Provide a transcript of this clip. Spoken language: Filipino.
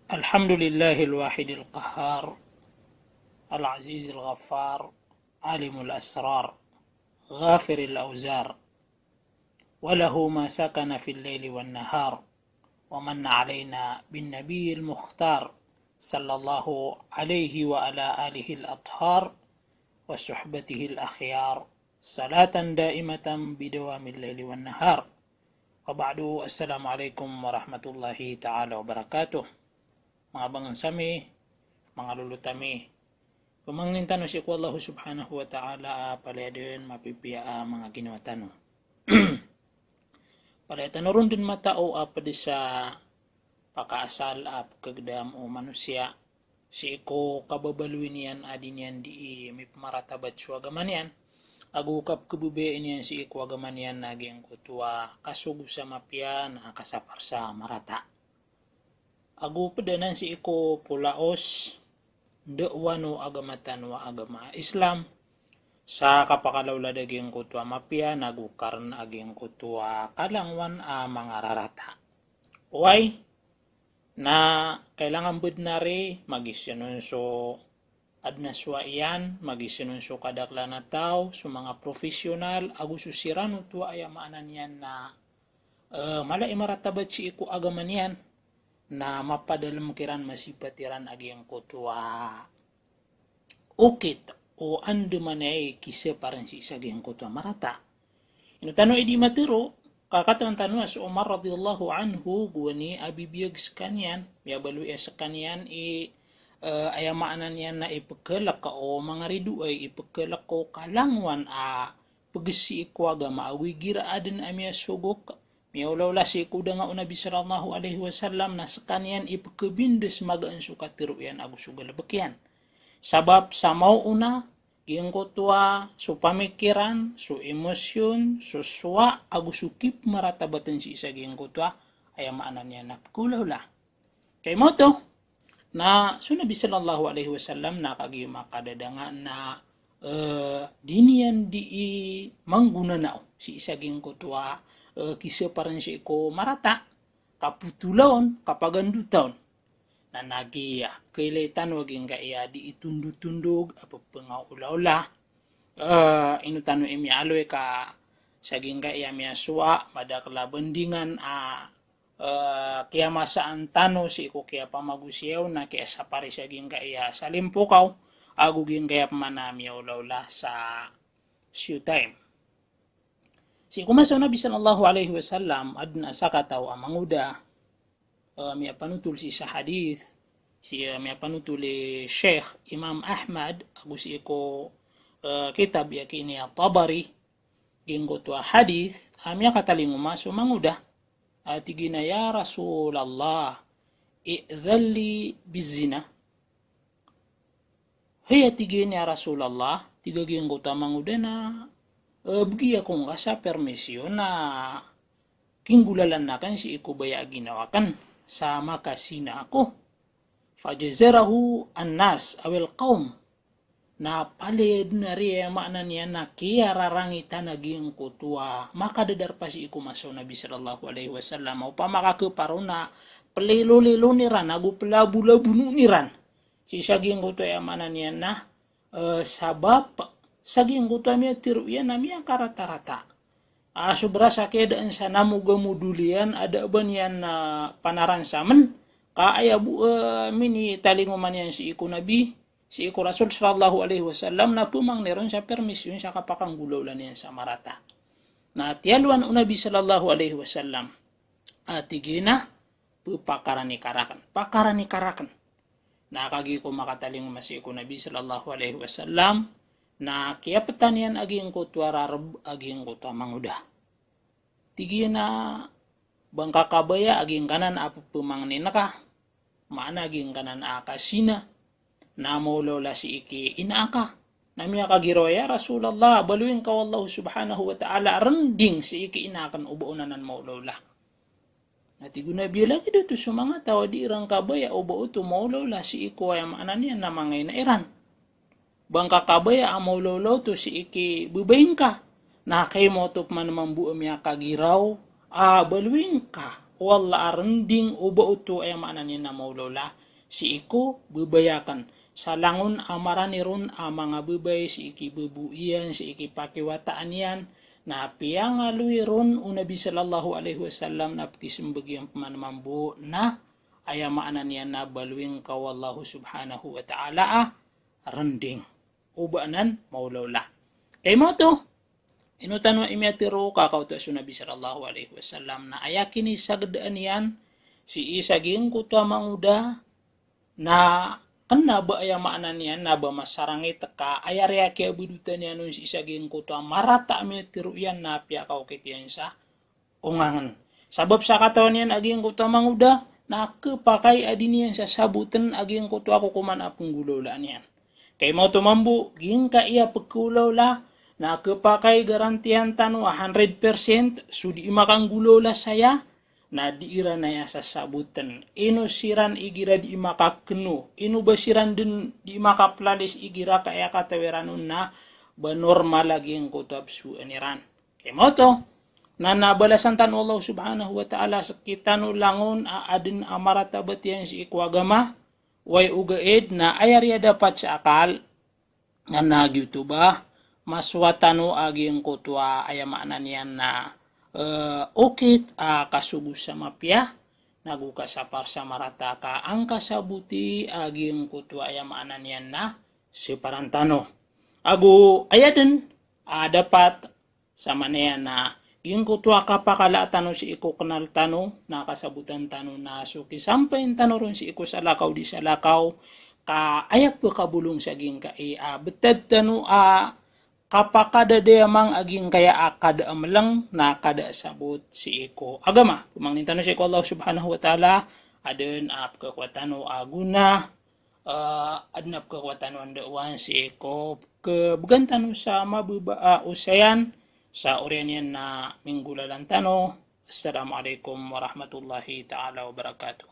الحمد لله الواحد القهار العزيز الغفار عالم الأسرار غافر الأوزار وله ما سكن في الليل والنهار ومن علينا بالنبي المختار صلى الله عليه وعلى آله الأطهار وصحبته الأخيار صلاة دائمة بدوام الليل والنهار وبعد السلام عليكم ورحمة الله تعالى وبركاته. Mga bangansami, mga lulutami, pamangnin tano si Allah subhanahu wa ta'ala palayadun mapipia mga ginawa tano. Palayatan ron din matao apad sa pakaasal ap kagdam o manusia si ko kababaluin yan adin yan di may maratabat suagaman yan agukap kebubein yan si ko agaman yan naging kutua kasugo sa mapya na kasapar sa marata. Agu padanan si iko pulaos wano agamatan wa agama Islam sa kapakalawla daging kutwa mapya nagukarn aging kutwa kalangwan a mga rarata. Why? Na kailangan budnari magisinunso adnaswa iyan magisinunso kadakla na tao so mga profesional agu susiran utwa ayamaanan yan na mala imaratabat si iko agaman yan na mapadalam kiran masipatiran aging kutwa ukit o ando manay kisa parang si isaging kutwa marata. Ino tano edi matiro kakataon tano sa Umar radhiyallahu anhu guwani abibiyag sa kanyan miyabalu sa kanyan ayamaanan yan na ipagkalak ka o mga ridu ay ipagkalak ko kalangwan pagsi ikwaga maawi gira adin amya sugok miyaulaw si kuda nga Nabi sallallahu alaihi wasallam na sa kanyan ipagkabindes magaan sukatiro yan agusugalabakian. Sabab sa mauna, giyang kutwa, so pamikiran, so emosyon, so suwa, agusukip maratabatan si isa giyang kutwa, ay maanan niya na kulawla. Kay mo to, na so Nabi sallallahu alaihi wasallam nakagiyang makadadanga na diniyan di mangguna na si isa giyang kutwa, kisa parang si ko marata kaputulaon kapagandutaon na nagiya kailitan waging kaya di itundutundog apa pengaula-ula inutano aloy ka saging kaya miaswa madakla bendingan kaya masaan tano si ko kaya pamagusiyaw na kaya sa pare saging kaya salimpukaw aguging kaya pamanami ula-ula sa time. Si kumasa Nabi sallallahu alaihi wasallam adna sakataw amanguda miya panutul si sa hadith si miya panutul Sheikh Imam Ahmad agus iko kitab yakini Tabari gingo to hadith miya katalingo maso manguda tigina ya Rasulullah i'dhalli bizina hiya tigina ya Rasulullah tiga gingo to manguda na bagi akong asa permisyon na kinggulalan na kan si ikubaya ginawakan sa makasina ako. Fajazarahu annas awil qaum na palid na riya maanan niya na kaya rarangitan naging kutwa makadadar pa si ikumaso Nabi sallallahu alaihi wasallam o pamakakaparo na palilulilo niran agupalabu-labu niran si saging kutwa maanan niya na sabab saging gutami tiru yan nami ang karata-rata. Sobra sa kedaan sa namugamudulian ada ban yan panaransaman kaaya mini talinguman yan si iku Nabi si iku Rasul sallallahu alaihi wasallam na pumang neron sa permisyon sa kapakanggulaw lan yan sa marata. Na tiyaluan Nabi sallallahu alaihi wasallam tigina pakarani-karakan. Nakagi ko makatalinguman si iku Nabi sallallahu alaihi wasallam na kaya petanian aging kutwa rarab aging kutwa manguda. Tigi na bangka kabaya aging kanan apa pemangnin ka mana aging kanan akasina na maulola si iki inaka namya kagiroya Rasulullah baluin ka Allah subhanahu wa ta'ala rending si iki inakan ubaunanan maulola. Natiguna biya lagi dito sa mga tawa di irang kabaya ubao to maulola si iko ay maanan niya na mga inairan. Bangka kabaya amaw lolo to si iki bubayin ka na kay mo to man mambuo miya kagiraw baluin ka wala rending uba utu ay maananya na maulawla si iko bebayakan salangun amaranirun mga bebay si iki bebuian si iki pakiwataan yan na piyang aluirun Nabi sallallahu alaihi wasallam na pakisumbagiang pamanamambu na aya maanan yan na baluing kawallahu subhanahu wa ta'ala rending ubaanan maulawla kay mo to inutan wa imiatiro kakauto sa Nabi sallallahu alaihi wasallam na ayakini sagdaan yan si isaging kutwa manguda na kena ba aya maanan yan na ba masarangi teka ayarya kaya budutan yan nun si isaging kutwa marata imiatiro yan na piya kaukitiyan sa ungangan sabab sa katawan yan aging kutwa manguda na kepakai adinian sa sabutan aging kutwa kukuman apong gulawlaan yan kay mau tumambu ging ka iya pagkulawla na kepakai garantian tanu 100% sudi imakang gulawla saya na diira na ya sa sabutan ino siran igira di imakakenu ino basiran din di imakaplalis igira kaya kataweranun na banormal aging kutwa su aniran kay mau to na nabalasan tan Allah subhanahu wa ta'ala sakitanu langon aadin amarata batiyan si ikwagama way ugaid na ayarya dapat sa akal na nagyuto ba maswatano aging kutwa ayamaanan yan na okit kasugo sa mapya naguka sa parsa marata ka ang kasabuti aging kutwa ayamaanan yan na si parantano agu ayaden dapat sa maneyan na yung kutwa kapakala tano si iko kanal tano nakasabutan tano na suki sampay tano ron si iko sa lakaw di sa lakaw ka ayap ko kabulong sa aging ka betad tano kapakada de amang aging kaya kada amalang na kada sabot si iko agama kumangnin tano si iko Allah subhanahu wa ta'ala adun kakwatano aguna adnap kakwatano andawan si iko kebagantano sa mabuba usayan sa orian yan na minggulalan tano. Assalamualaikum warahmatullahi ta'ala wabarakatuh.